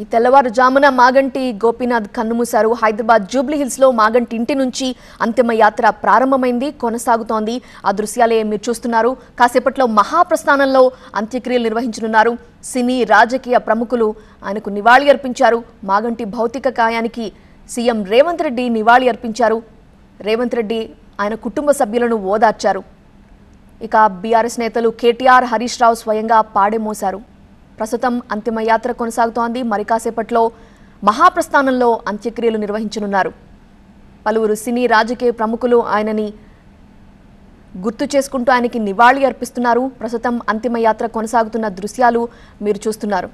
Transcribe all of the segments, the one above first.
ఈ తెల్లవారుజామున మాగంటి గోపీనాథ్ కన్నుమూశారు. హైదరాబాద్ జూబ్లీ హిల్స్ లో మాగంటి ఇంటి నుంచి అంతిమ యాత్ర ప్రారంభమైంది, కొనసాగుతోంది. ఆ దృశ్యాలే మీరు చూస్తున్నారు. కాసేపట్లో మహాప్రస్థానంలో అంత్యక్రియలు నిర్వహించనున్నారు. సినీ రాజకీయ ప్రముఖులు ఆయనకు నివాళి అర్పించారు. మాగంటి భౌతిక కాయానికి సీఎం రేవంత్ రెడ్డి నివాళి అర్పించారు. రేవంత్ రెడ్డి ఆయన కుటుంబ సభ్యులను ఓదార్చారు. ఇక బీఆర్ఎస్ నేతలు కేటీఆర్, హరీష్ రావు స్వయంగా పాడెమోశారు. ప్రస్తుతం అంతిమ యాత్ర కొనసాగుతోంది. మరి కాసేపట్లో మహాప్రస్థానంలో అంత్యక్రియలు నిర్వహించనున్నారు. పలువురు సినీ రాజకీయ ప్రముఖులు ఆయనని గుర్తు చేసుకుంటూ ఆయనకి నివాళి అర్పిస్తున్నారు. ప్రస్తుతం అంతిమ యాత్ర కొనసాగుతున్న దృశ్యాలు మీరు చూస్తున్నారు.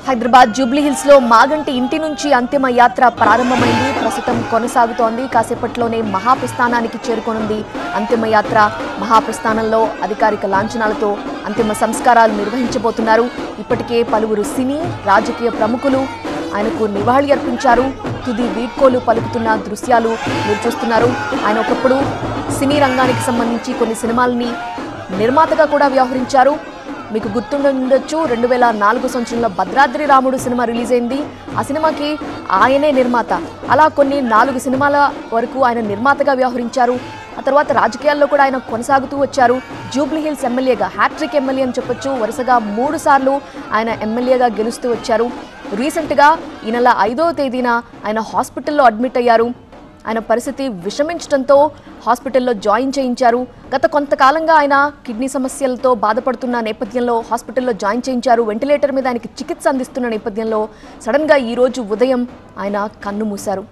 హైదరాబాద్ జూబ్లీ హిల్స్ లో మాగంటి ఇంటి నుంచి అంతిమ యాత్ర ప్రారంభమైంది, ప్రస్తుతం కొనసాగుతోంది. కాసేపట్లోనే మహాప్రస్థానానికి చేరుకోనుంది అంతిమ యాత్ర. మహాప్రస్థానంలో అధికారిక లాంఛనాలతో అంతిమ సంస్కారాలు నిర్వహించబోతున్నారు. ఇప్పటికే పలువురు సినీ రాజకీయ ప్రముఖులు ఆయనకు నివాళి అర్పించారు. తుది వీడ్కోలు పలుకుతున్న దృశ్యాలు మీరు చూస్తున్నారు. ఆయన ఒకప్పుడు సినీ రంగానికి సంబంధించి కొన్ని సినిమాలని నిర్మాతగా కూడా వ్యవహరించారు. మీకు గుర్తుండొచ్చు, 2004 సంవత్సరంలో భద్రాద్రి రాముడు సినిమా రిలీజ్ అయింది. ఆ సినిమాకి ఆయనే నిర్మాత. అలా కొన్ని 4 సినిమాల వరకు ఆయన నిర్మాతగా వ్యవహరించారు. ఆ తర్వాత రాజకీయాల్లో కూడా ఆయన కొనసాగుతూ వచ్చారు. జూబ్లీ హిల్స్ ఎమ్మెల్యేగా, హ్యాట్రిక్ ఎమ్మెల్యే అని చెప్పొచ్చు. వరుసగా 3 సార్లు ఆయన ఎమ్మెల్యేగా గెలుస్తూ వచ్చారు. రీసెంట్గా ఈ నెల 5వ తేదీన ఆయన హాస్పిటల్లో అడ్మిట్ అయ్యారు. ఆయన పరిస్థితి విషమించడంతో హాస్పిటల్లో జాయిన్ చేయించారు. గత కొంతకాలంగా ఆయన కిడ్నీ సమస్యలతో బాధపడుతున్న నేపథ్యంలో హాస్పిటల్లో జాయిన్ చేయించారు. వెంటిలేటర్ మీద ఆయనకి చికిత్స అందిస్తున్న నేపథ్యంలో సడన్గా ఈరోజు ఉదయం ఆయన కన్ను మూశారు.